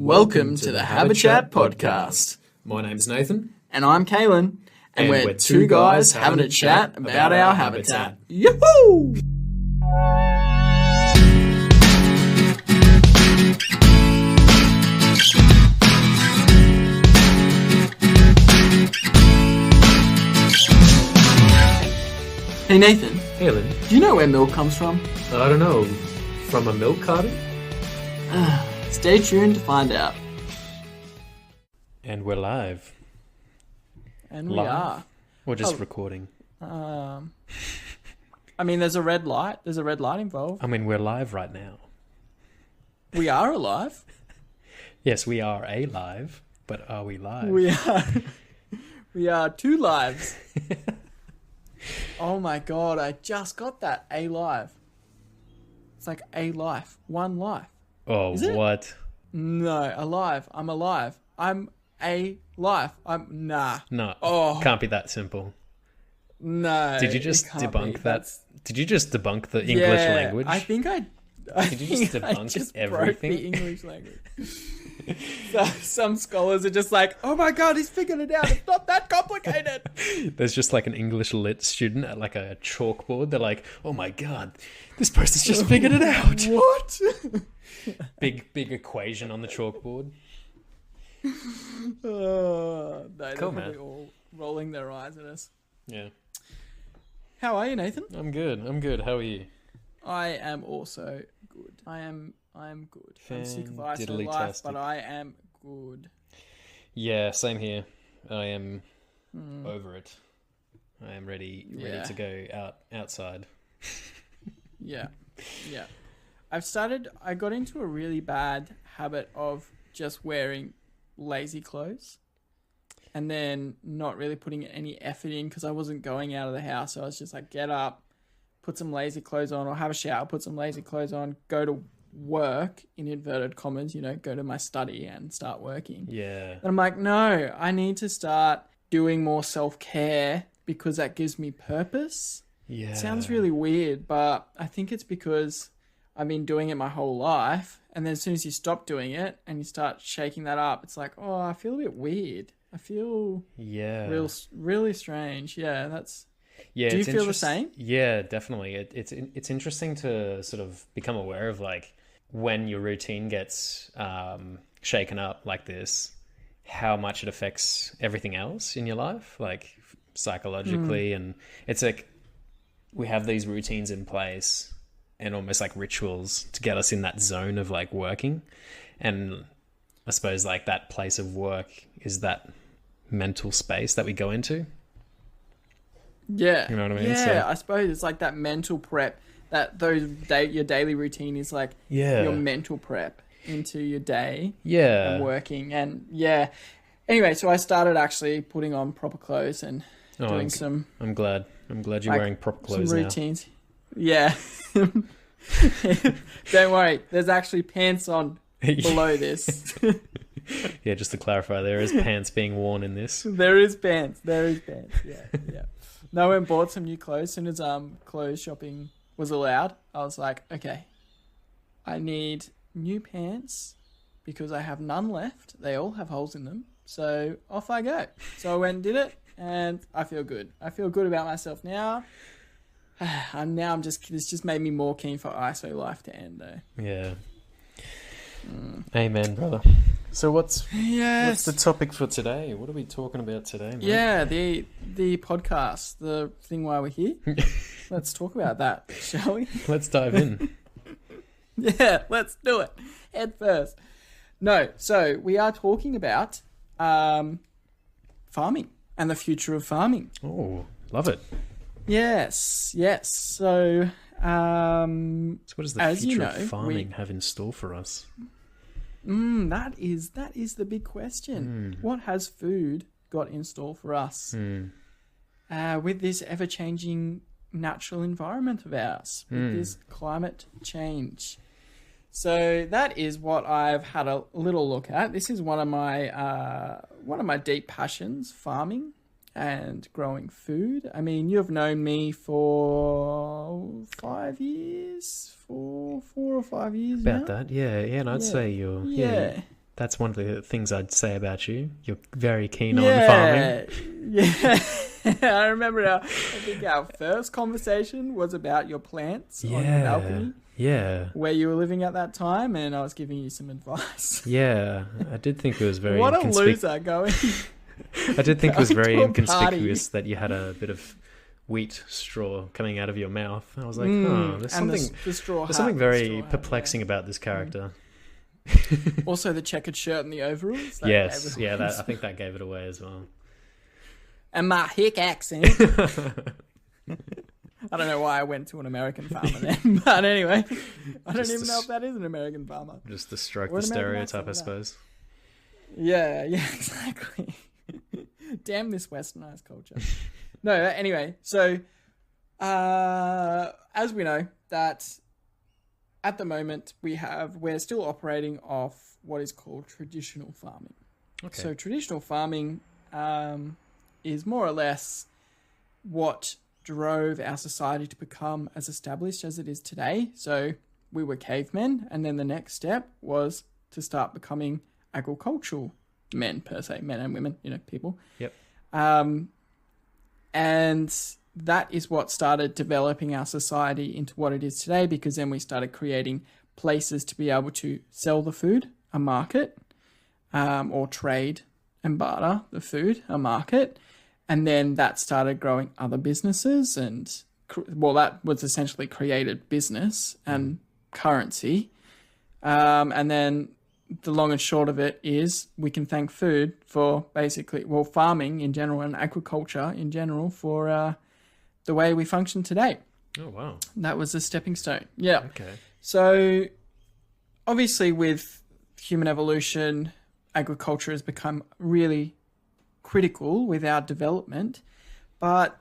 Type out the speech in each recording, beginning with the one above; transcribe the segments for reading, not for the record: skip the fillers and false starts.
Welcome to the Habitat podcast. My name's Nathan. And I'm Kaylin. And we're two guys having a chat about our habitat. Yoo-hoo! Hey Nathan. Kaylin. Do you know where milk comes from? I don't know. From a milk carton? Stay tuned to find out. And we're live. And we are. Or just recording? I mean, there's a red light. There's a red light involved. I mean, we're live right now. We are alive. Yes, we are alive, but are we live? We are two lives. Oh my god, I just got that. Alive. It's like a life. One life. Oh, what? No, alive. I'm alive. I'm a life. Nah. No. Oh. Can't be that simple. No. Did you just debunk that? Did you just debunk the English language? I think I Did you just debunk everything? Broke the English language. So, some scholars are just like, oh my god, he's figured it out. It's not that complicated. There's just like an English lit student at like a chalkboard. They're like, oh my god, this person's just figured it out. What? Big equation on the chalkboard. No, they're Cool, probably man. all rolling their eyes at us. Yeah. How are you, Nathan? I'm good. How are you? I am also good. I am good. I'm sick of ice in life, but I am good. Yeah, same here. I am over it. I am ready to go outside. Yeah. I got into a really bad habit of just wearing lazy clothes and then not really putting any effort in because I wasn't going out of the house. So I was just like, get up, put some lazy clothes on, or have a shower, put some lazy clothes on, go to work, in inverted commas, go to my study and start working. Yeah. And I'm like, no, I need to start doing more self-care because that gives me purpose. Yeah. It sounds really weird, but I think it's because I've been doing it my whole life. And then as soon as you stop doing it and you start shaking that up, it's like, oh, I feel a bit weird. I feel really strange. Yeah, that's... Yeah, do you feel the same? Yeah, definitely. It's interesting to sort of become aware of like when your routine gets shaken up like this, how much it affects everything else in your life, like psychologically. And it's like we have these routines in place and almost like rituals to get us in that zone of like working. And I suppose like that place of work is that mental space that we go into. Yeah. You know what I mean? Yeah, I suppose it's like that mental prep, your daily routine is like your mental prep into your day. Yeah. And working. And yeah. Anyway, so I started actually putting on proper clothes and doing some... I'm glad you're wearing proper clothes some now. routines. Yeah. Don't worry. There's actually pants on below this. Yeah, just to clarify, there is pants being worn in this. There is pants. Yeah. No, I went and bought some new clothes. As soon as clothes shopping was allowed, I was like, okay, I need new pants because I have none left. They all have holes in them. So off I go. So I went and did it, and I feel good. I feel good about myself now. This just made me more keen for ISO life to end, though. Yeah. Amen, brother. So what's the topic for today? What are we talking about today, mate? Yeah, the podcast, the thing why we're here. Let's talk about that, shall we? Let's dive in. Yeah, let's do it. Head first. No, so we are talking about farming and the future of farming. Oh, love it. Yes. So, what does the future of farming have in store for us? That is the big question. What has food got in store for us with this ever-changing natural environment of ours, with this climate change? So that is what I've had a little look at. This is one of my deep passions, farming and growing food. I mean, you've known me for 5 years, 4 or 5 years About now. that, yeah. And I'd say you're That's one of the things I'd say about you. You're very keen on farming. Yeah. I remember I think our first conversation was about your plants on your balcony. Yeah. Where you were living at that time, and I was giving you some advice. Yeah. I did think it was very what a loser going. I did think it was very inconspicuous party. that you had a bit of wheat straw coming out of your mouth. I was like, there's something there's something very perplexing about this character. Also the checkered shirt and the overalls. Yes, I think that gave it away as well. And my hick accent. I don't know why I went to an American farmer then, but anyway, I don't even know if that is an American farmer. Just to stroke the stereotype, I suppose. Yeah, exactly. Damn this westernized culture. No, anyway, so as we know, that at the moment we're still operating off what is called traditional farming. Okay. So traditional farming is more or less what drove our society to become as established as it is today. So we were cavemen, and then the next step was to start becoming agricultural men, per se, men and women, people. Yep. And that is what started developing our society into what it is today, because then we started creating places to be able to sell the food, a market, or trade and barter the food, a market. And then that started growing other businesses, and that was essentially created business and currency. And then the long and short of it is we can thank food for farming in general and agriculture in general for the way we function today. Oh, wow. That was a stepping stone. Yeah. Okay. So obviously with human evolution, agriculture has become really critical with our development, but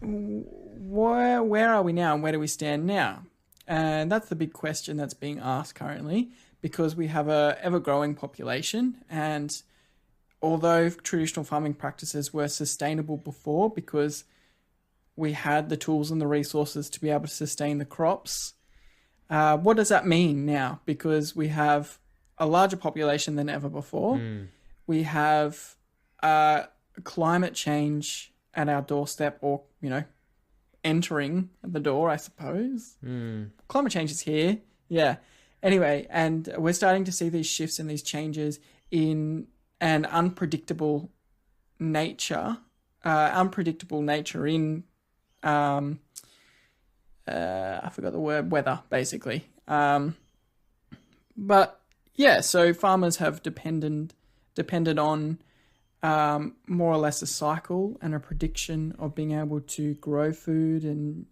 where are we now and where do we stand now? And that's the big question that's being asked currently, because we have a ever-growing population, and although traditional farming practices were sustainable before because we had the tools and the resources to be able to sustain the crops, what does that mean now? Because we have a larger population than ever before. We have climate change at our doorstep, or, entering the door, I suppose. Climate change is here. Yeah. Anyway, and we're starting to see these shifts and these changes in an unpredictable nature in, I forgot the word, weather, basically. But yeah, so farmers have depended on more or less a cycle and a prediction of being able to grow food, and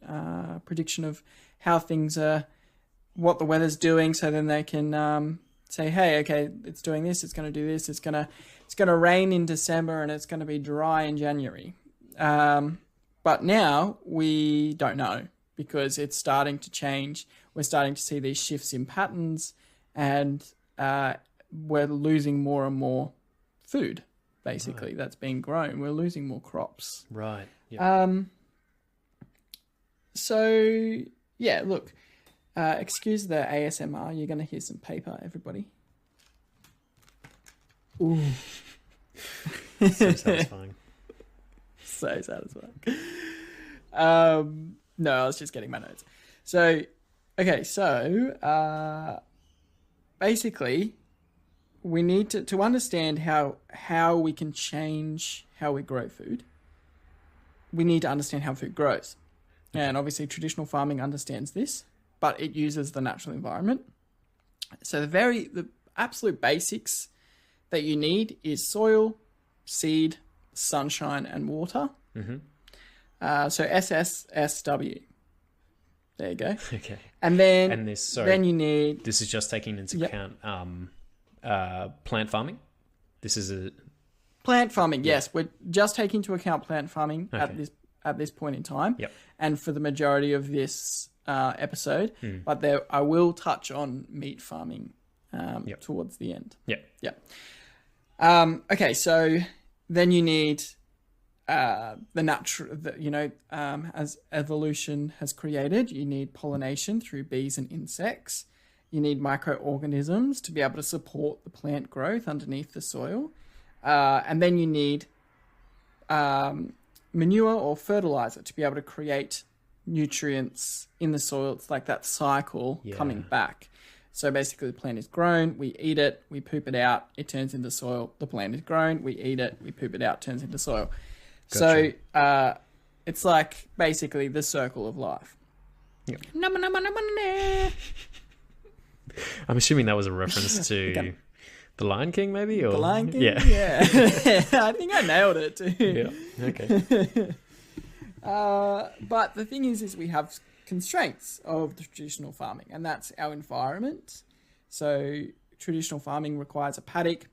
prediction of how things are, what the weather's doing, so then they can say, hey, okay, it's doing this, it's going to do this, it's going to rain in December and it's going to be dry in January. But now we don't know, because it's starting to change. We're starting to see these shifts in patterns, and we're losing more and more food, basically, that's being grown. We're losing more crops. Right. Yep. So, yeah, look, excuse the ASMR. You're going to hear some paper, everybody. Ooh. So satisfying. So satisfying. No, I was just getting my notes. So, okay, so basically, we need to understand how we can change how we grow food. We need to understand how food grows. And obviously traditional farming understands this, but it uses the natural environment. So the absolute basics that you need is soil, seed, sunshine, and water. So SSSW. There you go. Okay. And then then you need... This is just taking into account plant farming? This is plant farming, yes. We're just taking into account plant farming at this point in time. Yep. And for the majority of this episode. But I will touch on meat farming towards the end. Yeah. Okay, so then you need the natural, as evolution has created, you need pollination through bees and insects. You need microorganisms to be able to support the plant growth underneath the soil. And then you need manure or fertilizer to be able to create nutrients in the soil. It's like that cycle coming back. So basically the plant is grown, we eat it, we poop it out, it turns into soil. The plant is grown, we eat it, we poop it out, turns into soil. Gotcha. So it's like basically the circle of life. Yep. I'm assuming that was a reference to The Lion King, maybe? Or... The Lion King? Yeah. I think I nailed it too. Yeah, okay. But the thing is we have constraints of the traditional farming, and that's our environment. So traditional farming requires a paddock,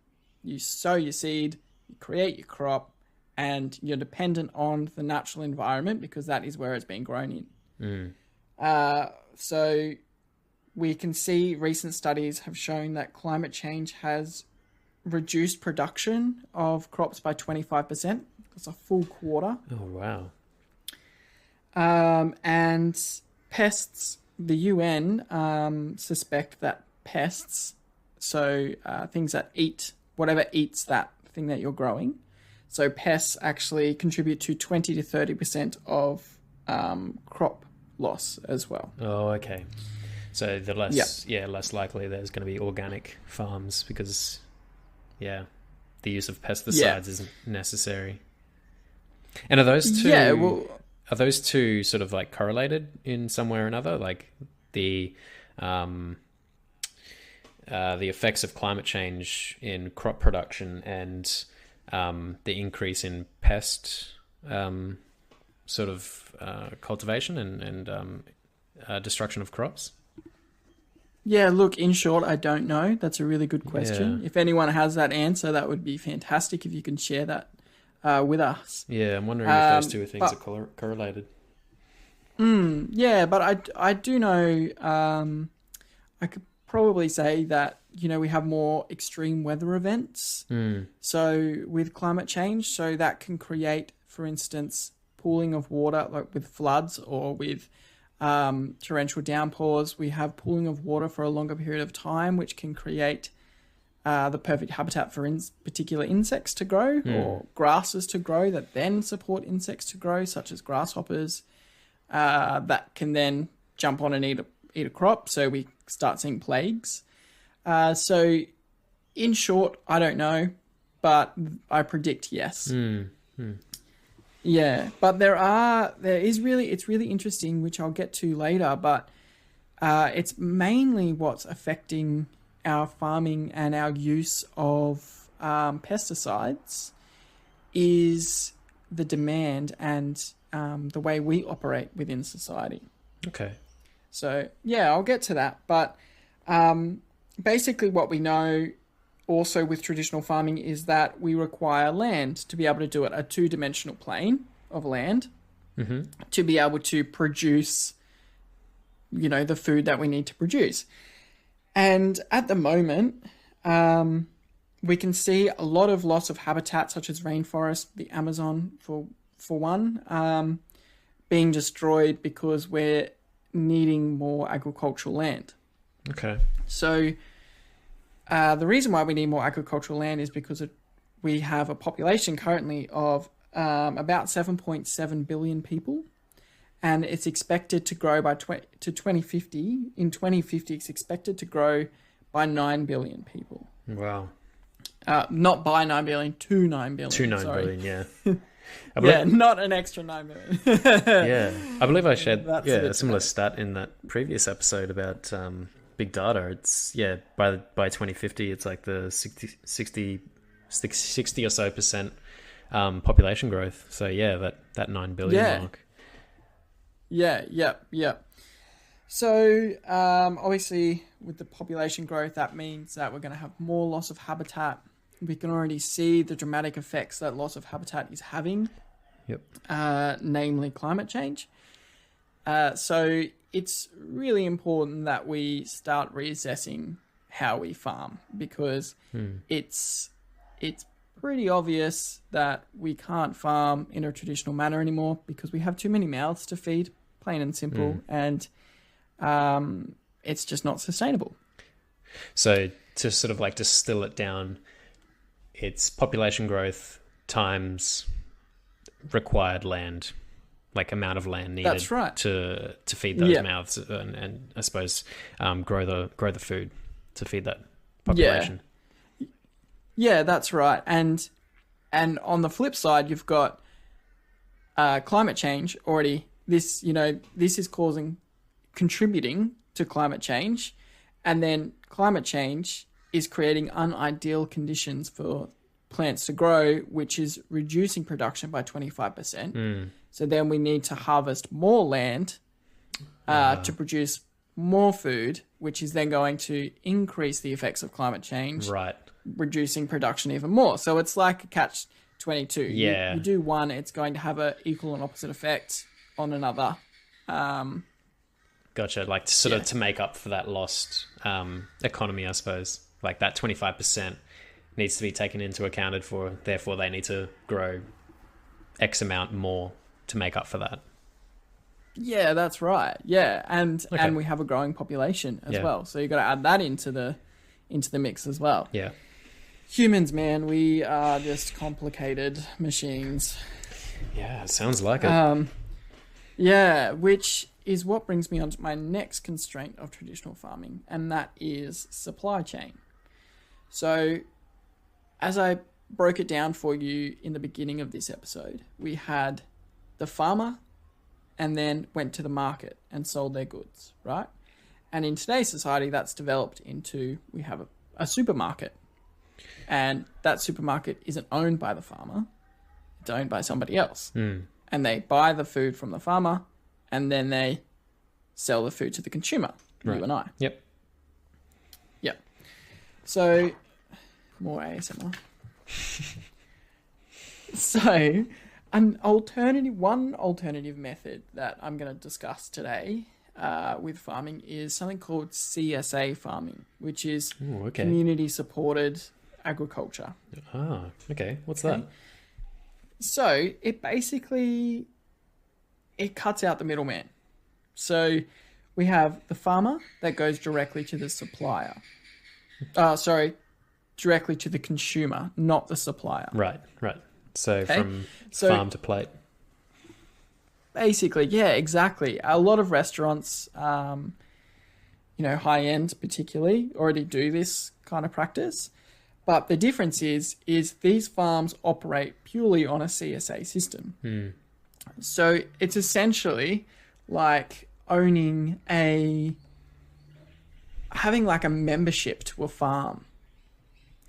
you sow your seed, you create your crop, and you're dependent on the natural environment because that is where it's being grown in. So we can see recent studies have shown that climate change has reduced production of crops by 25%. That's a full quarter. Oh, wow. And pests, the UN suspect that pests, so things that eat, whatever eats that thing that you're growing, so pests actually contribute to 20 to 30% of crop loss as well. Oh, okay. So the less likely there's going to be organic farms because, the use of pesticides isn't necessary. And are those two? Are those two sort of like correlated in some way or another? Like the effects of climate change in crop production and the increase in pest sort of cultivation and destruction of crops? Yeah, look, in short, I don't know. That's a really good question. If anyone has that answer, that would be fantastic if you can share that with us. Yeah, I'm wondering if those two things are correlated. Yeah, but I do know, I could probably say that, we have more extreme weather events. So with climate change, so that can create, for instance, pooling of water, like with floods or with torrential downpours. We have pooling of water for a longer period of time, which can create the perfect habitat for particular insects to grow or grasses to grow that then support insects to grow, such as grasshoppers, that can then jump on and eat a crop. So we start seeing plagues. So in short, I don't know, but I predict yes. Yeah, but it's really interesting, which I'll get to later, but it's mainly what's affecting our farming and our use of pesticides is the demand and the way we operate within society. Okay. So, I'll get to that. But basically what we know also with traditional farming is that we require land to be able to do it, a two-dimensional plane of land, to be able to produce, the food that we need to produce. And at the moment, we can see a lot of loss of habitat, such as rainforest, the Amazon for one, being destroyed because we're needing more agricultural land. Okay. So the reason why we need more agricultural land is because we have a population currently of about 7.7 billion people, and it's expected to grow by to 2050. In 2050, it's expected to grow by 9 billion people. Wow. Not by 9 billion, to 9 billion. To 9 sorry. billion, yeah. Not an extra 9 billion. Yeah. I believe I shared a similar stat in that previous episode about big data. It's, by 2050, it's like the 60 or so percent population growth. So, that 9 billion mark. Yeah. So, obviously, with the population growth, that means that we're going to have more loss of habitat. We can already see the dramatic effects that loss of habitat is having, namely climate change. So, it's really important that we start reassessing how we farm, because it's pretty obvious that we can't farm in a traditional manner anymore because we have too many mouths to feed, plain and simple, and it's just not sustainable. So to sort of like distill it down, it's population growth times required land, like amount of land needed. That's right. to feed those mouths and I suppose grow the food to feed that population. Yeah, that's right. And on the flip side, you've got climate change already. This is contributing to climate change, and then climate change is creating unideal conditions for plants to grow, which is reducing production by 25%. So then we need to harvest more land to produce more food, which is then going to increase the effects of climate change, Right. reducing production even more. So it's like a catch-22. Yeah. You do one, it's going to have an equal and opposite effect on another. Gotcha. Like sort of to make up for that lost economy, I suppose. Like that 25% needs to be taken into accounted for. Therefore, they need to grow X amount more to make up for that. Yeah, that's right. Yeah, and we have a growing population as well. So you've got to add that into the mix as well. Yeah. Humans, man, we are just complicated machines. Yeah, it sounds like it. Yeah, which is what brings me on to my next constraint of traditional farming, and that is supply chain. So, as I broke it down for you in the beginning of this episode, we had the farmer and then went to the market and sold their goods, right? And in today's society, that's developed into, we have a supermarket. And that supermarket isn't owned by the farmer. It's owned by somebody else. And they buy the food from the farmer and then they sell the food to the consumer, you and I. Yep. Yep. So, more ASMR. So, one alternative method that I'm going to discuss today with farming is something called CSA farming, which is community-supported agriculture. Ah, okay. What's that? So it basically cuts out the middleman. So we have the farmer that goes directly to the supplier. Directly to the consumer, not the supplier. Right. So from farm to plate. Basically, yeah, exactly. A lot of restaurants, high end particularly, already do this kind of practice. But the difference is these farms operate purely on a CSA system. So it's essentially like having like a membership to a farm.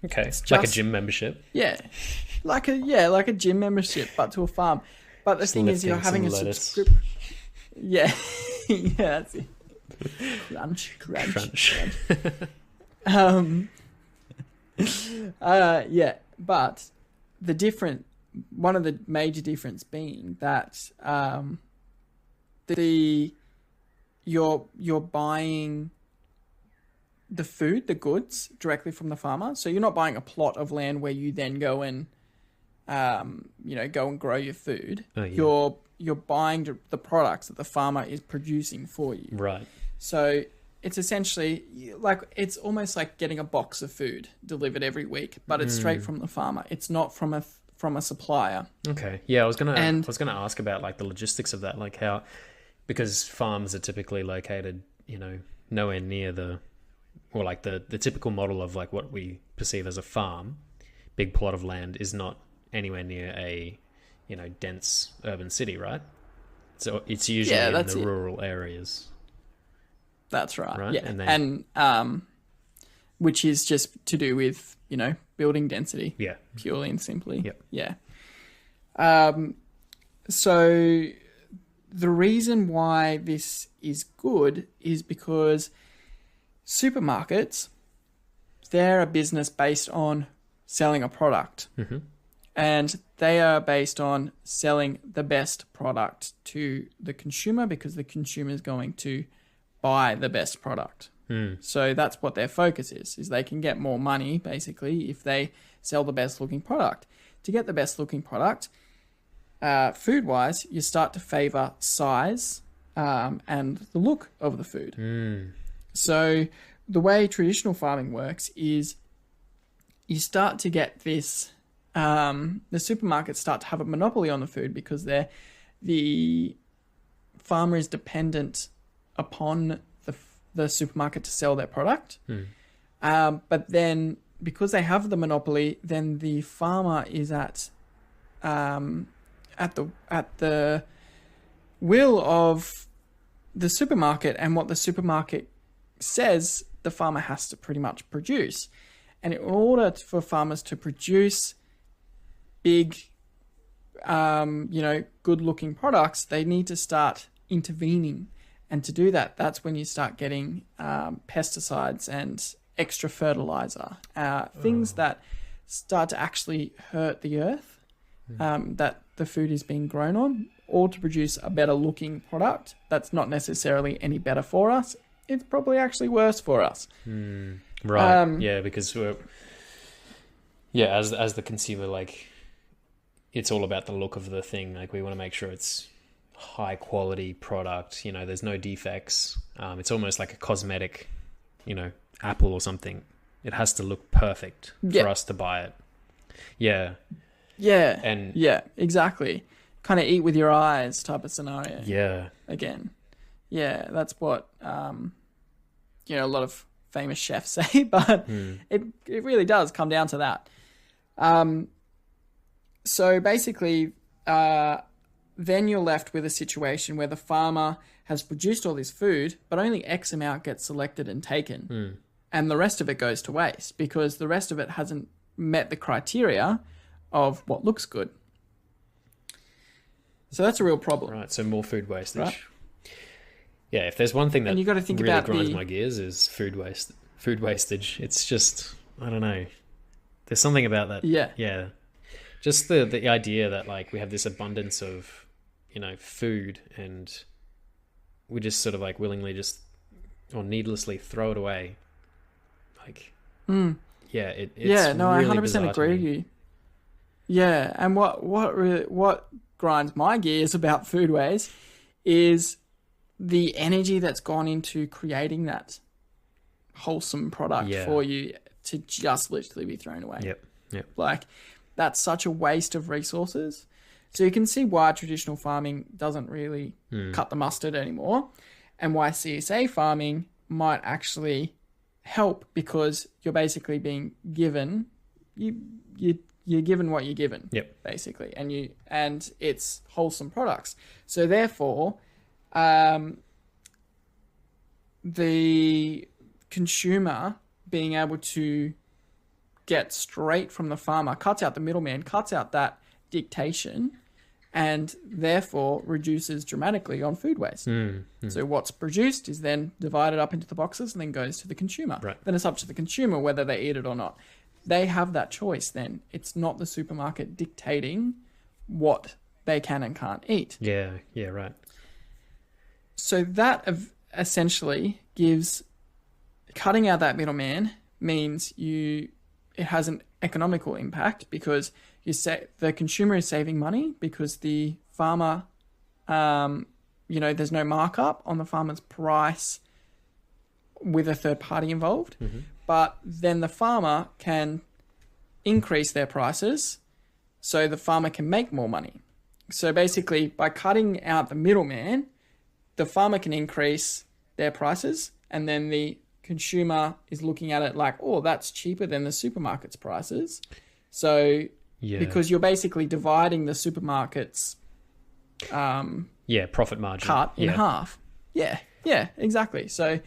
Okay, it's like a gym membership. Yeah, like a gym membership, but to a farm. But the thing is, you're having a subscription. Yeah, yeah, that's it. Crunch. Yeah, but one of the major difference being that you're buying the food, the goods directly from the farmer. So you're not buying a plot of land where you then go and go and grow your food. Oh, yeah. You're buying the products that the farmer is producing for you. Right. So it's essentially it's almost like getting a box of food delivered every week, but it's straight from the farmer. It's not from a supplier. Okay. Yeah, I was gonna ask about like the logistics of that, like how, because farms are typically located, nowhere near the typical model of like what we perceive as a farm, big plot of land, is not anywhere near a dense urban city, right? So it's usually in the rural areas. That's right. Right? Yeah. And which is just to do with, building density. Yeah. Purely and simply. Yep. Yeah. So the reason why this is good is because supermarkets, they're a business based on selling a product. Mm-hmm. And they are based on selling the best product to the consumer because the consumer is going to buy the best product. So that's what their focus is they can get more money, basically, if they sell the best looking product. To get the best looking product, food-wise, you start to favour size and the look of the food. So the way traditional farming works is you start to get this, the supermarkets start to have a monopoly on the food because the farmer is dependent upon the supermarket to sell their product. But then because they have the monopoly, then the farmer is at the will of the supermarket, and what the supermarket says the farmer has to pretty much produce. And in order for farmers to produce big, good-looking products, they need to start intervening. And to do that, that's when you start getting pesticides and extra fertilizer, things that start to actually hurt the earth that the food is being grown on, or to produce a better-looking product that's not necessarily any better for us. It's probably actually worse for us. Right. Because as the consumer, like, it's all about the look of the thing. Like, we want to make sure it's high quality product, there's no defects. It's almost like a cosmetic, Apple or something. It has to look perfect for us to buy it. Yeah, exactly. Kind of eat with your eyes type of scenario. Again, that's what a lot of famous chefs say, but it really does come down to that. So basically, then you're left with a situation where the farmer has produced all this food, but only X amount gets selected and taken. And the rest of it goes to waste because the rest of it hasn't met the criteria of what looks good. So that's a real problem. Right, so more food wastage. Right? Yeah, if there's one thing that you got to think really about grinds my gears is food wastage. It's just, I don't know. There's something about that. Yeah. Just the idea that, like, we have this abundance of, food, and we just sort of, like, willingly or needlessly throw it away. Like, it's I really 100% agree with you. Yeah, and what grinds my gears about food waste is the energy that's gone into creating that wholesome product for you to just literally be thrown away. Yep. Like, that's such a waste of resources. So you can see why traditional farming doesn't really cut the mustard anymore, and why CSA farming might actually help, because you're basically being given you're given what you're given. Basically, and it's wholesome products. So therefore, the consumer being able to get straight from the farmer cuts out the middleman, cuts out that dictation, and therefore reduces dramatically on food waste. So what's produced is then divided up into the boxes and then goes to the consumer. Right. Then it's up to the consumer whether they eat it or not. They have that choice then. It's not the supermarket dictating what they can and can't eat. Yeah, right. So that essentially gives, cutting out that middleman means it has an economical impact, because the consumer is saving money because the farmer, there's no markup on the farmer's price with a third party involved. But then the farmer can increase their prices so the farmer can make more money. So basically, by cutting out the middleman, the farmer can increase their prices, and then the consumer is looking at it like, oh, that's cheaper than the supermarket's prices. So because you're basically dividing the supermarket's profit margin cut in half. Yeah, exactly. So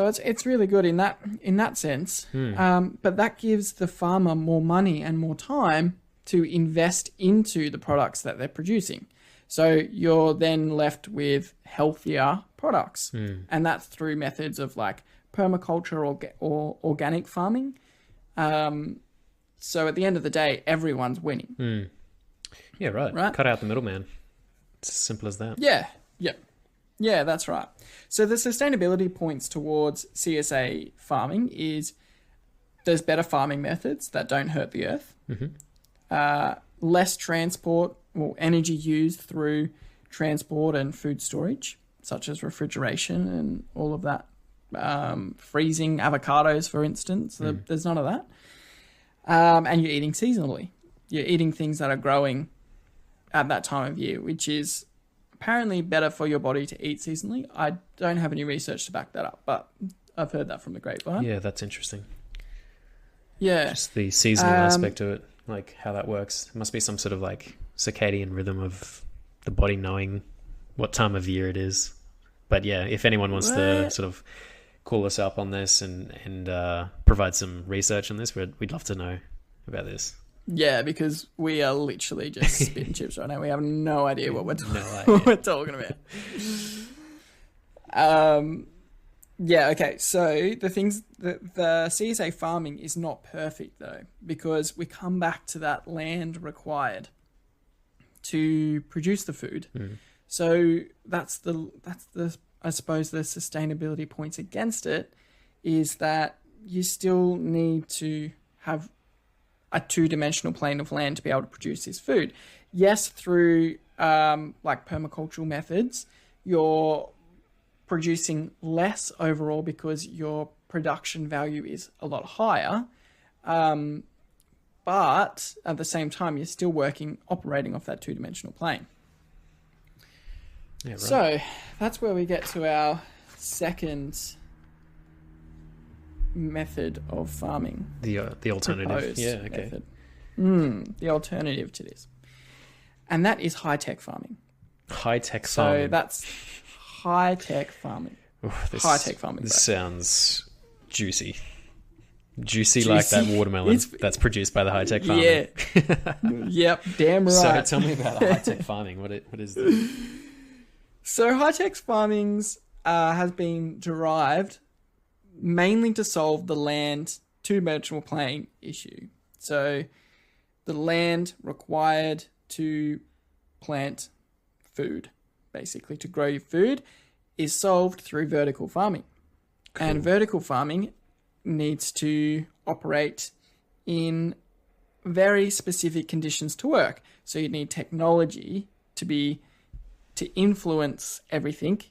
it's really good in that sense. But that gives the farmer more money and more time to invest into the products that they're producing. So you're then left with healthier products. And that's through methods of like permaculture or organic farming. So at the end of the day, everyone's winning. Yeah, right. Cut out the middleman. It's as simple as that. Yeah, that's right. So the sustainability points towards CSA farming is there's better farming methods that don't hurt the earth. Less transport or energy used through transport and food storage, such as refrigeration and all of that freezing avocados, for instance. There's none of that. And you're eating seasonally. You're eating things that are growing at that time of year, which is apparently better for your body to eat seasonally. I don't have any research to back that up, but I've heard that from the grapevine. Yeah, that's interesting. Yeah. Just the seasonal aspect of it, like how that works. It must be some sort of like circadian rhythm of the body knowing what time of year it is. But yeah, if anyone wants to sort of call us up on this and provide some research on this, we'd love to know about this. Yeah, because we are literally just spitting chips right now. We have no idea what we're talking about. Yeah, okay. So the things that the CSA farming is not perfect though, because we come back to that land required to produce the food. So that's the I suppose the sustainability points against it is that you still need to have a two-dimensional plane of land to be able to produce this food. Yes, through like permacultural methods, you're producing less overall because your production value is a lot higher. But at the same time, you're still operating off that two-dimensional plane. Yeah, right. So that's where we get to our second method of farming. The alternative. Yeah, okay. Method. The alternative to this. And that is high-tech farming. High-tech farming. So that's high-tech farming. High-tech farming. This sounds juicy. Juicy like that watermelon that's produced by the high-tech farming. Yeah. Yep, damn right. So tell me about high-tech farming. What is this? So high-tech farming has been derived mainly to solve the land two-dimensional plane issue. So the land required to plant food, basically to grow your food, is solved through vertical farming. Cool. And vertical farming needs to operate in very specific conditions to work. So you need technology to influence everything,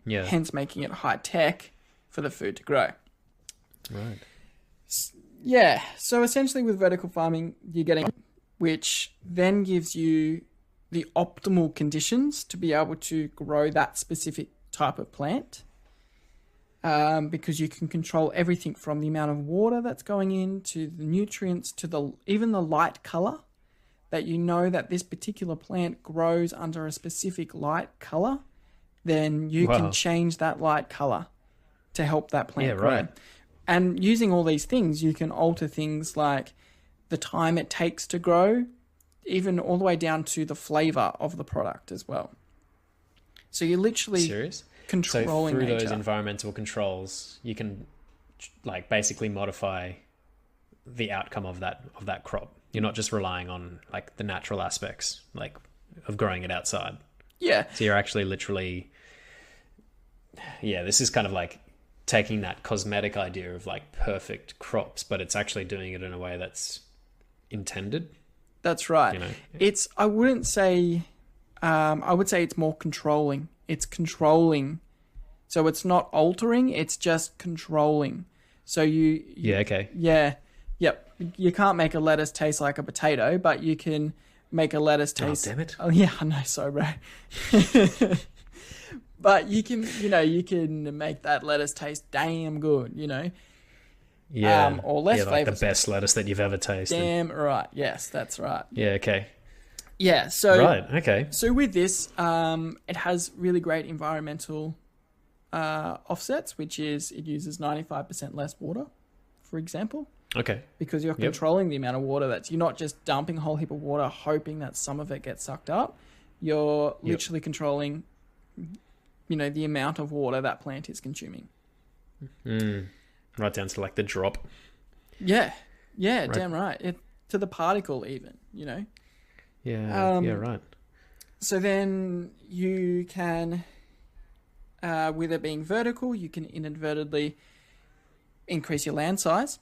hence making it high tech for the food to grow. Right. Yeah. So essentially with vertical farming, you're getting, which then gives you the optimal conditions to be able to grow that specific type of plant. Because you can control everything from the amount of water that's going in to the nutrients to even the light color, that you know that this particular plant grows under a specific light color, then you can change that light color to help that plant grow. Right. And using all these things, you can alter things like the time it takes to grow, even all the way down to the flavor of the product as well. So you're literally controlling through nature. Those environmental controls, you can like basically modify the outcome of that crop. You're not just relying on like the natural aspects, like of growing it outside. Yeah. So you're actually literally, this is kind of like taking that cosmetic idea of like perfect crops, but it's actually doing it in a way that's intended. That's right. You know? I would say it's more controlling. It's controlling. So it's not altering, it's just controlling. So you okay. Yeah. Yep. You can't make a lettuce taste like a potato, but you can make a lettuce taste. Oh, damn it. Oh, yeah, I know, so bro. But you can make that lettuce taste damn good, Yeah. Or less like flavors. The best lettuce that you've ever tasted. Damn right. Yes, that's right. Yeah, okay. Yeah, so right, okay. So with this, it has really great environmental offsets, which is it uses 95% less water, for example. Okay. Because you're controlling the amount of water you're not just dumping a whole heap of water hoping that some of it gets sucked up. You're literally controlling, the amount of water that plant is consuming. Right down to like the drop. Yeah. Yeah, right. Damn right. To the particle even, Yeah, yeah, right. So then you can, with it being vertical, you can inadvertently increase your land size.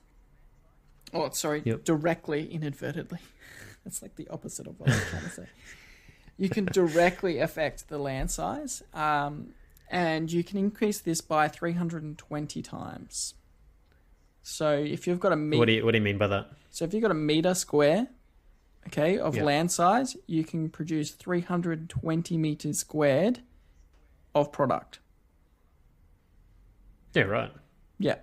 Oh, sorry, directly inadvertently. That's like the opposite of what I was trying to say. You can directly affect the land size, And you can increase this by 320 times. So if you've got a meter... What do you mean by that? So if you've got a meter square, okay, of Yeah. land size, you can produce 320 meters squared of product. Yeah, right. Yeah.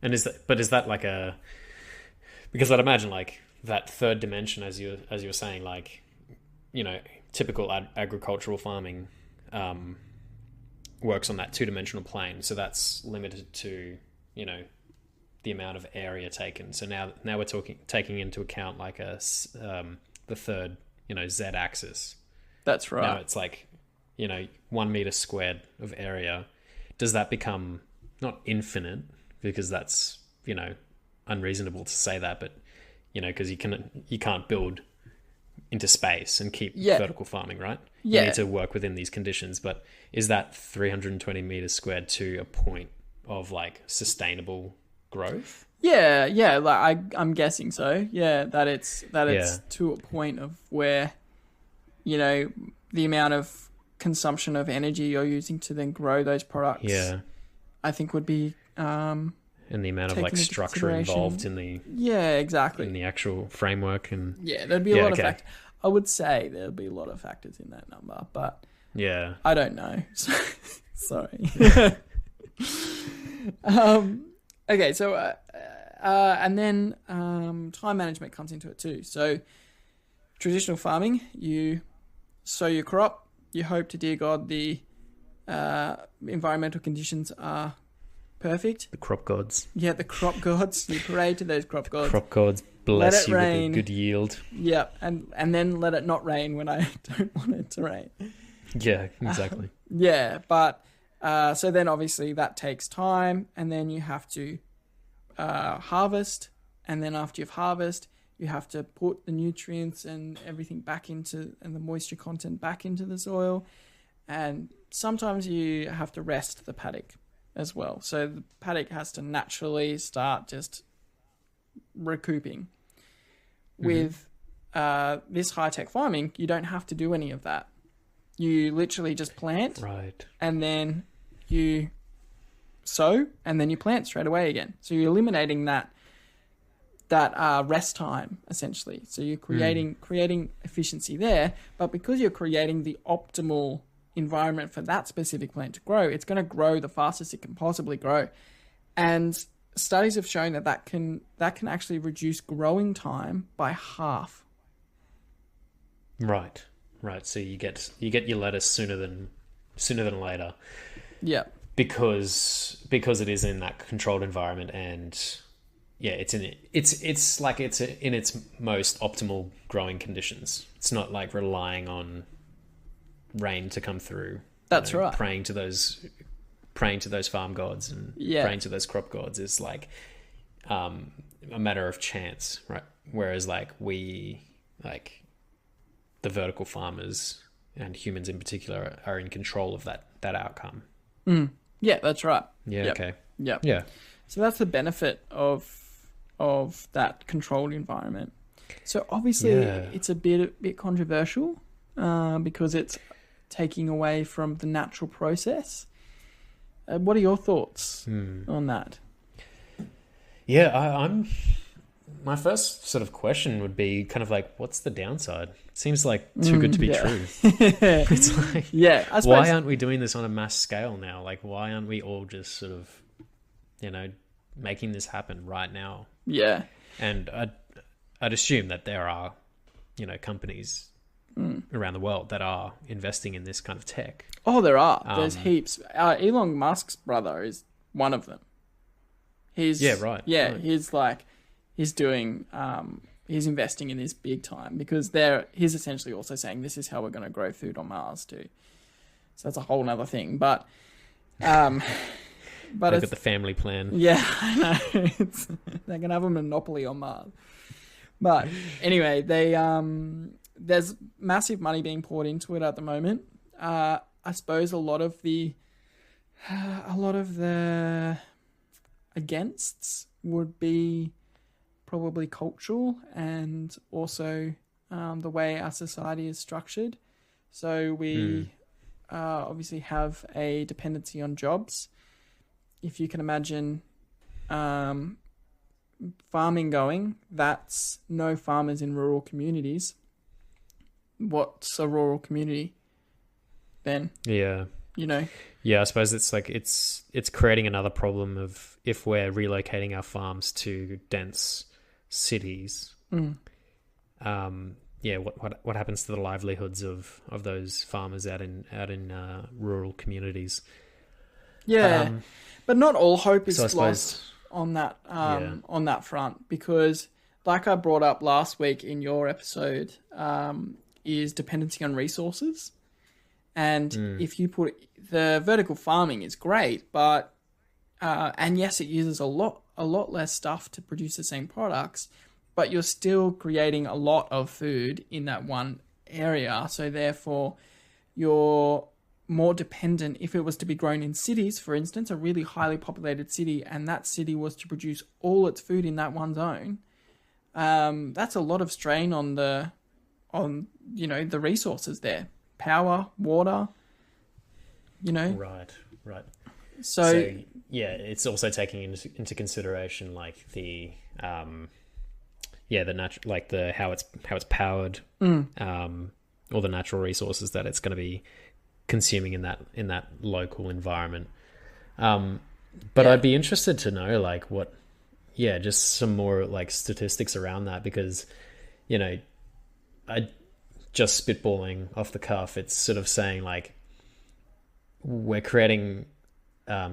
And is that like a... Because I'd imagine like that third dimension, as you were saying, like, you know, typical agricultural farming works on that two-dimensional plane. So that's limited to, you know, the amount of area taken. So now we're taking into account like the third, you know, Z axis. That's right. Now it's like, you know, 1 meter squared of area. Does that become not infinite, because that's, you know, unreasonable to say that, but, you know, because you can't build into space and keep vertical farming, right? Yeah. You need to work within these conditions. But is that 320 meters squared to a point of like sustainable growth? Yeah. Like I'm guessing so. Yeah, that it's to a point of where, you know, the amount of consumption of energy you're using to then grow those products. Yeah. I think would be and the amount of like structure involved in the exactly in the actual framework, and there'd be a lot of factors. I would say there'd be a lot of factors in that number, but I don't know. Sorry. Okay, so and then time management comes into it too. So traditional farming, you sow your crop, you hope to dear God the environmental conditions are perfect. the crop gods. Yeah, the crop gods. You pray to those crop gods. Crop gods bless you rain. with a good yield. Yeah, and then let it not rain when I don't want it to rain. Yeah, exactly. Yeah, but so then obviously that takes time, and then you have to harvest, and then after you've harvested, you have to put the nutrients and everything back into, and the moisture content back into the soil, and sometimes you have to rest the paddock as well. So the paddock has to naturally start just recouping. With this high-tech farming, you don't have to do any of that. You literally just plant, Right. and then you sow, and then you plant straight away again. So you're eliminating that rest time, essentially. So you're creating efficiency there, but because you're creating the optimal environment for that specific plant to grow, it's going to grow the fastest it can possibly grow. And studies have shown that can actually reduce growing time by half. Right. So you get your lettuce sooner than later. Yeah. Because it is in that controlled environment, and it's in its most optimal growing conditions. It's not like relying on rain to come through. That's right. Praying to those farm gods and praying to those crop gods is like a matter of chance, right? Whereas like the vertical farmers and humans in particular are in control of that outcome. Yeah, that's right. Yeah. Yep. Okay. Yeah. Yeah. So that's the benefit of that controlled environment. So obviously it's a bit controversial because it's taking away from the natural process. What are your thoughts on that? Yeah, I'm. My first sort of question would be kind of like, what's the downside? Seems like too good to be true. It's like, I suppose, why aren't we doing this on a mass scale now? Like, why aren't we all just sort of, you know, making this happen right now? Yeah. And I'd assume that there are, you know, companies around the world that are investing in this kind of tech. Oh, there are. There's heaps. Elon Musk's brother is one of them. He's doing he's investing in this big time because he's essentially also saying this is how we're going to grow food on Mars too. So that's a whole nother thing. But they've got the family plan. Yeah, I know. They're going to have a monopoly on Mars. But anyway, there's massive money being poured into it at the moment. I suppose a lot of the againsts would be probably cultural and also the way our society is structured. So we obviously have a dependency on jobs. If you can imagine farming going, that's no farmers in rural communities. What's a rural community then? Yeah. Yeah, I suppose it's like it's creating another problem of if we're relocating our farms to dense cities. What happens to the livelihoods of those farmers out in rural communities? Yeah, but not all hope is lost on that on that front, because, like I brought up last week in your episode, is dependency on resources. And if you put the vertical farming is great, but and yes, it uses a lot less stuff to produce the same products, but you're still creating a lot of food in that one area. So therefore, you're more dependent. If it was to be grown in cities, for instance, a really highly populated city, and that city was to produce all its food in that one zone, that's a lot of strain on the resources there. Power, water, Right. So yeah, it's also taking into consideration like the natural, like the how it's powered, all the natural resources that it's going to be consuming in that local environment. I'd be interested to know like just some more like statistics around that, because I just spitballing off the cuff, it's sort of saying like we're creating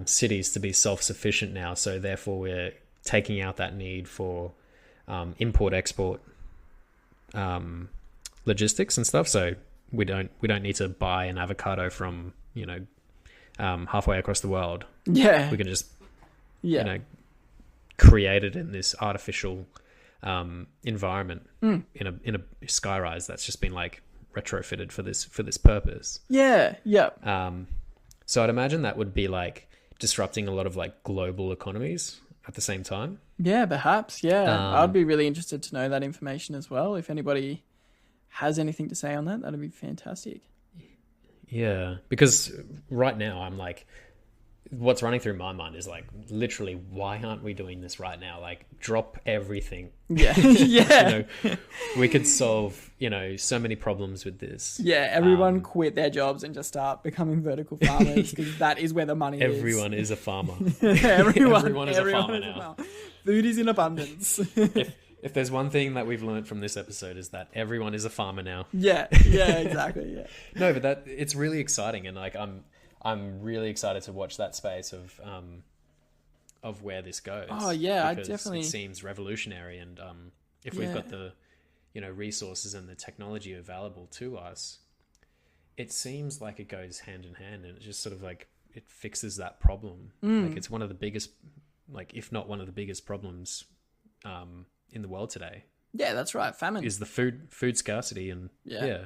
cities to be self-sufficient now, so therefore we're taking out that need for import-export logistics and stuff. So we don't need to buy an avocado from halfway across the world. Yeah, we can just create it in this artificial environment in a skyrise that's just been like retrofitted for this purpose. Yeah. So I'd imagine that would be like disrupting a lot of like global economies at the same time. Yeah, perhaps. Yeah, I'd be really interested to know that information as well. If anybody has anything to say on that, that'd be fantastic. Yeah, because right now I'm like, what's running through my mind is like, literally, why aren't we doing this right now? Like, drop everything. Yeah, yeah. We could solve, so many problems with this. Yeah, everyone quit their jobs and just start becoming vertical farmers, because that is where the money is. Everyone is a farmer. Everyone is a farmer now. Food is in abundance. If there's one thing that we've learned from this episode is that everyone is a farmer now. Yeah, exactly. Yeah. No, but it's really exciting, and like I'm really excited to watch that space of where this goes. Oh yeah, because I definitely. It seems revolutionary, and if we've got the resources and the technology available to us, it seems like it goes hand in hand, and it just sort of like it fixes that problem. Like it's one of the biggest, like if not one of the biggest problems in the world today. Yeah, that's right. Famine is the food scarcity, and yeah.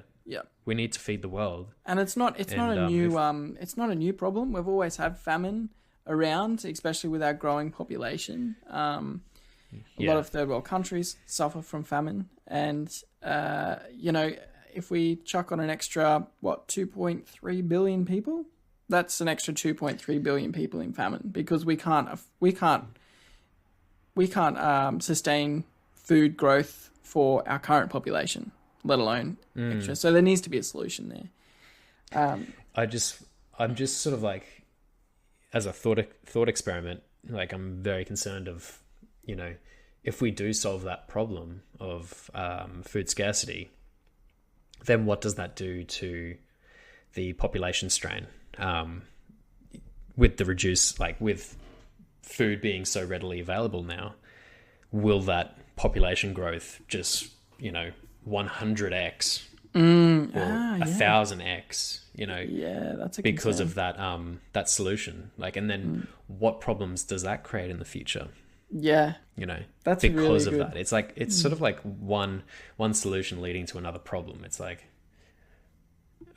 We need to feed the world, and it's not a new problem. We've always had famine around, especially with our growing population. A lot of third world countries suffer from famine, and if we chuck on an extra 2.3 billion people, that's an extra 2.3 billion people in famine, because we can't sustain food growth for our current population, let alone extra. So there needs to be a solution there. I'm just sort of like, as a thought experiment, like I'm very concerned of, if we do solve that problem of food scarcity, then what does that do to the population strain? With the with food being so readily available now, will that population growth just 100x or 1,000x? That's a because concern. of that solution. Like, and then what problems does that create in the future? Yeah, that's because really of good. that. It's like it's sort of like one solution leading to another problem. It's like,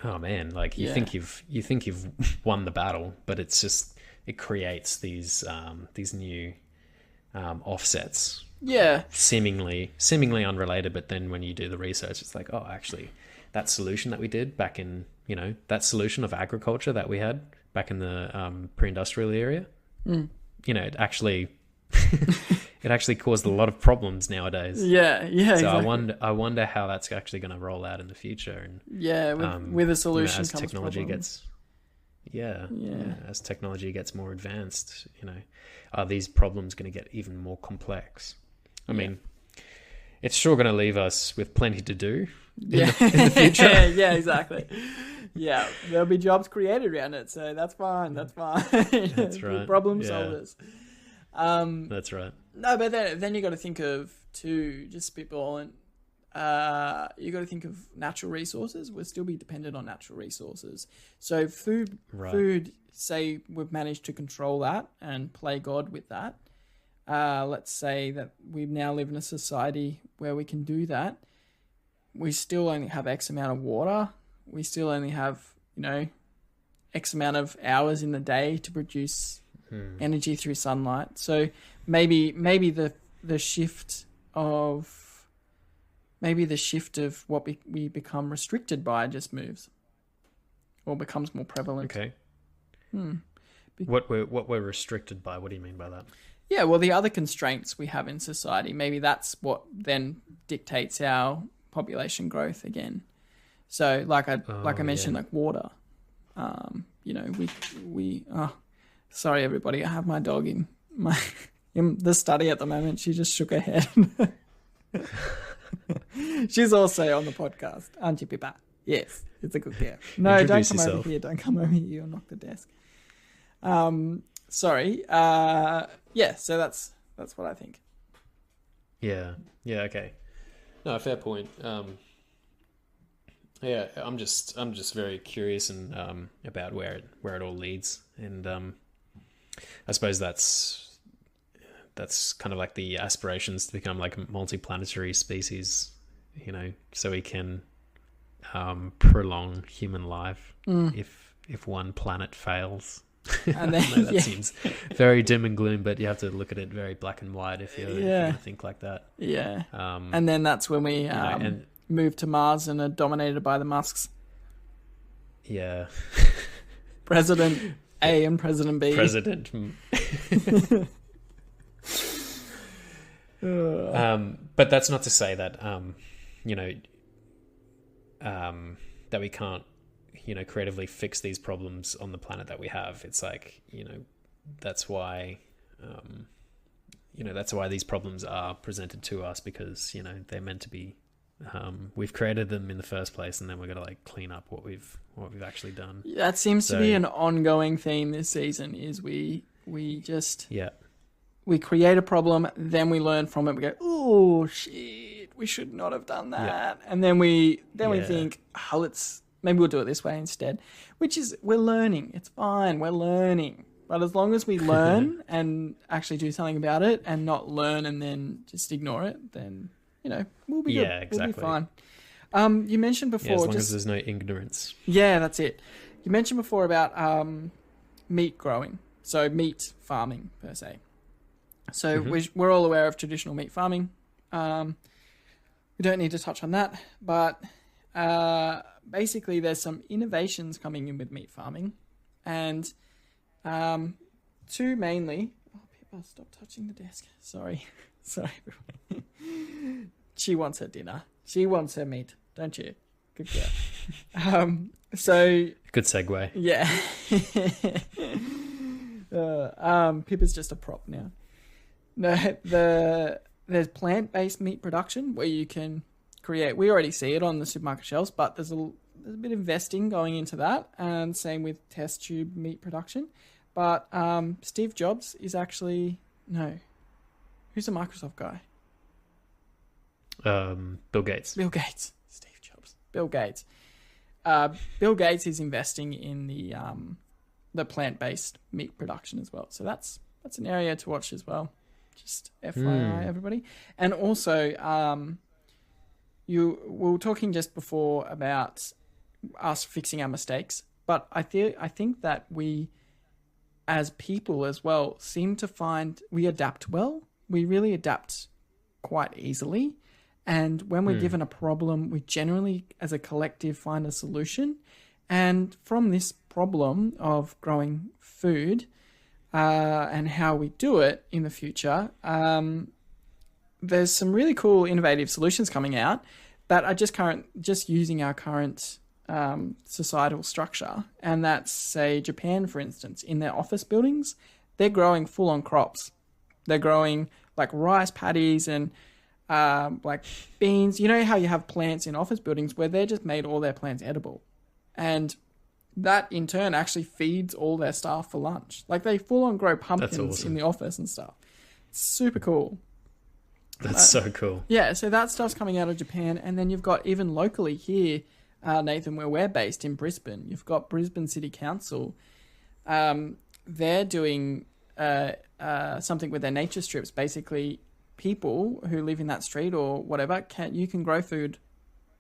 oh man, like you think you've won the battle, but it's just it creates these new offsets. Yeah, seemingly unrelated, but then when you do the research, it's like, oh, actually, that solution that we did back in you know, that solution of agriculture that we had back in the pre-industrial area, you know, it actually it actually caused a lot of problems nowadays. Yeah. So Exactly. I wonder how that's actually going to roll out in the future. And Yeah, with a solution as comes technology problems. as technology gets more advanced, you know, are these problems going to get even more complex? I mean, it's sure going to leave us with plenty to do in the future. Yeah, exactly. Yeah, there'll be jobs created around it, so that's fine. That's fine. That's right. Problem Yeah. solvers. That's right. No, but then you got to think of too, just spitballing. You got to think of natural resources. We'll still be dependent on natural resources. So food, say we've managed to control that and play God with that. Let's say that we now live in a society where we can do that. We still only have X amount of water. We still only have, you know, X amount of hours in the day to produce energy through sunlight. So maybe the shift of what we become restricted by just moves or becomes more prevalent. Okay. What we're restricted by? What do you mean by that? Yeah, well, the other constraints we have in society, maybe that's what then dictates our population growth again. So, like I mentioned, like water. You know, we. Sorry, everybody. I have my dog in the study at the moment. She just shook her head. She's also on the podcast, aren't you, Pippa? Yes, it's a good girl. No, Introduce don't come yourself. over here. Don't come over here. You'll knock the desk. Sorry. Yeah. So that's what I think. Yeah. Okay. No, fair point. Yeah, I'm just very curious and about where it all leads, and I suppose that's kind of like the aspirations to become like a multi-planetary species, you know, so we can prolong human life if one planet fails. And then, I know that seems very dim and gloom, but you have to look at it very black and white if you think like that. Yeah. And then that's when we move to Mars and are dominated by the Musks. Yeah. President A and President B. President. But that's not to say that you know, that we can't, you know, creatively fix these problems on the planet that we have. It's like, you know, that's why these problems are presented to us, because, you know, they're meant to be. We've created them in the first place, and then we're gonna like clean up what we've actually done. That seems to be an ongoing theme this season. Is we create a problem, then we learn from it. We go, oh shit, we should not have done that, and then we think, maybe we'll do it this way instead. Which is, we're learning. It's fine, we're learning. But as long as we learn and actually do something about it, and not learn and then just ignore it, then, you know, we'll be good. Exactly. We'll be fine. You mentioned before, as long as there's no ignorance. Yeah, that's it. You mentioned before about meat growing, so meat farming per se. So we're all aware of traditional meat farming. We don't need to touch on that, but basically there's some innovations coming in with meat farming, and two mainly. Oh, Pippa, stop touching the desk. Sorry, everybody. She wants her dinner. She wants her meat, don't you? Good girl. So good segue. Yeah. Pippa's just a prop now. No, there's plant-based meat production where you can create. We already see it on the supermarket shelves, but there's a bit of investing going into that, and same with test tube meat production. But Steve Jobs is actually who's the Microsoft guy? Bill Gates. Bill Gates. Steve Jobs. Bill Gates. Bill Gates is investing in the plant-based meat production as well. So that's an area to watch as well. Just FYI, everybody. And also, we were talking just before about us fixing our mistakes, but I think that we, as people as well, seem to find we adapt well. We really adapt quite easily. And when we're given a problem, we generally, as a collective, find a solution. And from this problem of growing food and how we do it in the future, there's some really cool innovative solutions coming out that are just using our current societal structure. And that's, say, Japan, for instance, in their office buildings, they're growing full-on crops. They're growing like rice paddies and like beans. You know how you have plants in office buildings where they just made all their plants edible. And that in turn actually feeds all their staff for lunch. Like they full-on grow pumpkins in the office and stuff. It's super cool. That's so cool. Yeah, so that stuff's coming out of Japan. And then you've got even locally here, Nathan, where we're based in Brisbane, you've got Brisbane City Council. They're doing something with their nature strips. Basically, people who live in that street or whatever, you can grow food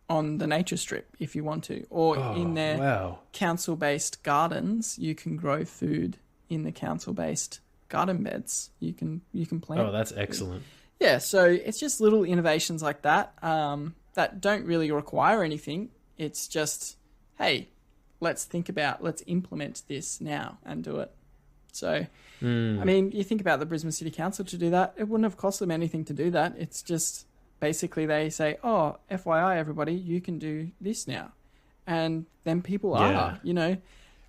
on the nature strip if you want to. Or in their council-based gardens, you can grow food in the council-based garden beds. You can plant. Oh, that's excellent. Yeah, so it's just little innovations like that that don't really require anything. It's just, hey, let's implement this now and do it. So, I mean, you think about the Brisbane City Council to do that, it wouldn't have cost them anything to do that. It's just basically they say, oh, FYI, everybody, you can do this now. And then people are,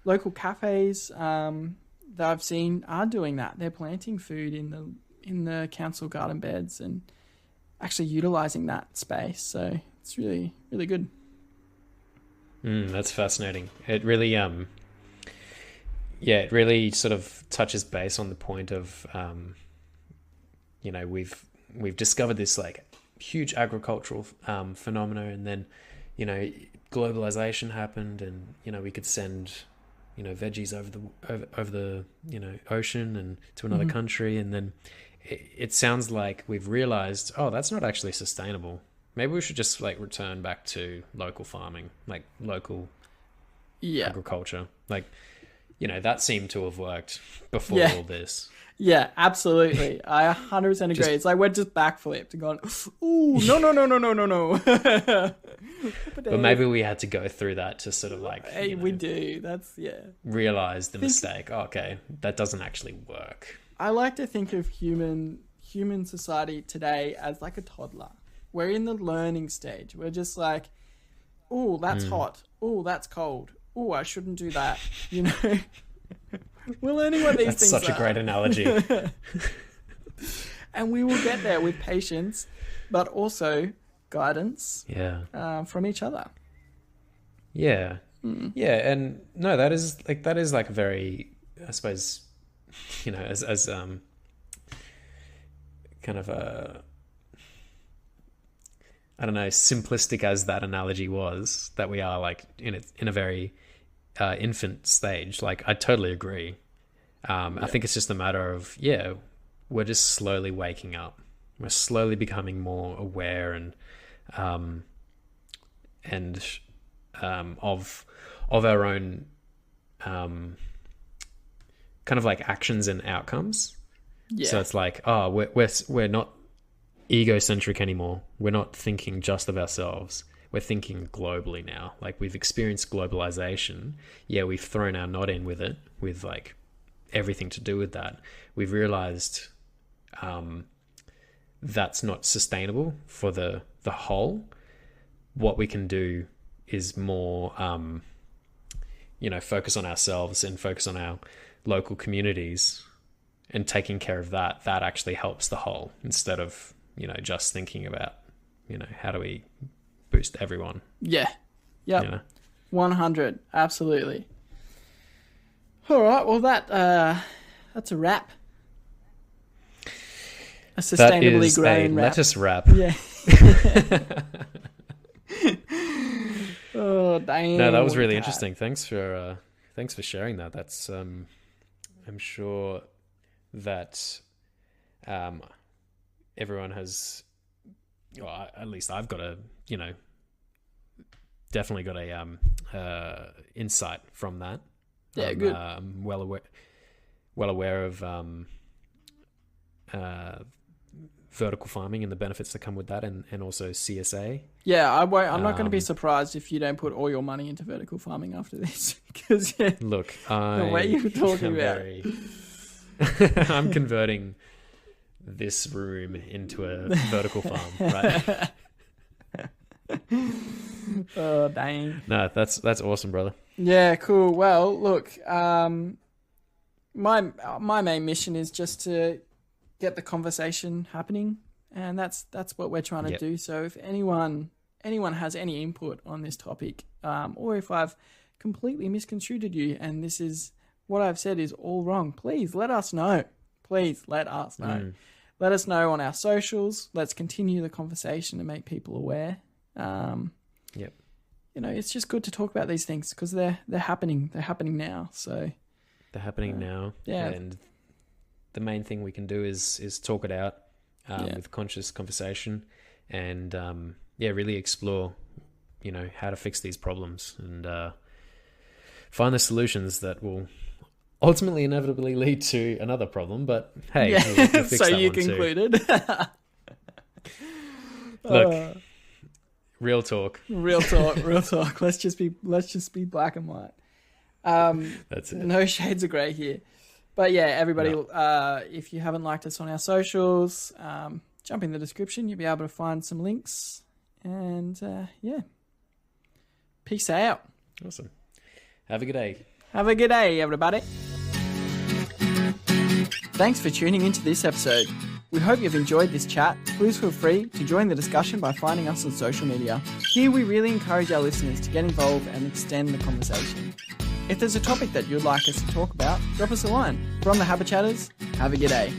local cafes that I've seen are doing that. They're planting food in the council garden beds and actually utilizing that space. So it's really, really good. That's fascinating. It really, it really sort of touches base on the point of, we've discovered this like huge agricultural phenomena, and then, globalization happened, and we could send, veggies over the ocean and to another country, and then it sounds like we've realized, oh, that's not actually sustainable. Maybe we should just like return back to local farming, like local agriculture. Like, that seemed to have worked before all this. Yeah, absolutely. I 100% agree. It's like we're just backflipped and gone, ooh, no. But maybe we had to go through that to sort of like... Hey, we do. That's, realize the mistake. Oh, okay, that doesn't actually work. I like to think of human society today as like a toddler. We're in the learning stage. We're just like, oh, that's hot. Oh, that's cold. Oh, I shouldn't do that. We're learning what these things are. That's such a great analogy. And we will get there with patience, but also guidance from each other. Yeah. Yeah, and no, that is like a very, I suppose, as kind of a, I don't know, simplistic as that analogy was, that we are like in a very infant stage. Like, I totally agree. I think it's just a matter of, we're just slowly waking up. We're slowly becoming more aware and of our own kind of like actions and outcomes. Yeah. So it's like, oh, we're not egocentric anymore. We're not thinking just of ourselves. We're thinking globally now. Like, we've experienced globalization. Yeah, we've thrown our knot in with it, with like everything to do with that. We've realized that's not sustainable for the whole. What we can do is more, focus on ourselves and focus on our local communities and taking care of that. That actually helps the whole, instead of, just thinking about, how do we boost everyone. Yeah. Yep. 100. Absolutely. All right. Well, that's a wrap. A sustainably grown wrap. Lettuce wrap. Yeah. Oh, damn. No, that was really interesting. Thanks for sharing that. That's I'm sure that everyone has, well, at least I've got a, definitely got a insight from that. Yeah, good. I'm well aware of vertical farming and the benefits that come with that, and also CSA. Yeah, I'm not going to be surprised if you don't put all your money into vertical farming after this, because look, the way you're talking about it. I'm converting this room into a vertical farm, right? Oh, dang. No, that's awesome, brother. Yeah, cool. Well, look, my main mission is just to get the conversation happening, and that's what we're trying to do. So if anyone has any input on this topic, or if I've completely misconstrued you and this is what I've said is all wrong, please let us know. Please let us know. Let us know on our socials. Let's continue the conversation and make people aware. You know, it's just good to talk about these things because they're happening. They're happening now. So they're happening now. Yeah. And the main thing we can do is talk it out with conscious conversation, and really explore, you know, how to fix these problems and find the solutions that will ultimately inevitably lead to another problem. But hey, we'll fix so that you one concluded. Look, real talk. Real talk. Let's just be black and white. That's it. No shades of grey here. But yeah, everybody, if you haven't liked us on our socials, jump in the description. You'll be able to find some links. And peace out. Awesome. Have a good day. Have a good day, everybody. Thanks for tuning into this episode. We hope you've enjoyed this chat. Please feel free to join the discussion by finding us on social media. Here we really encourage our listeners to get involved and extend the conversation. If there's a topic that you'd like us to talk about, drop us a line. From the Habichatters, have a good day.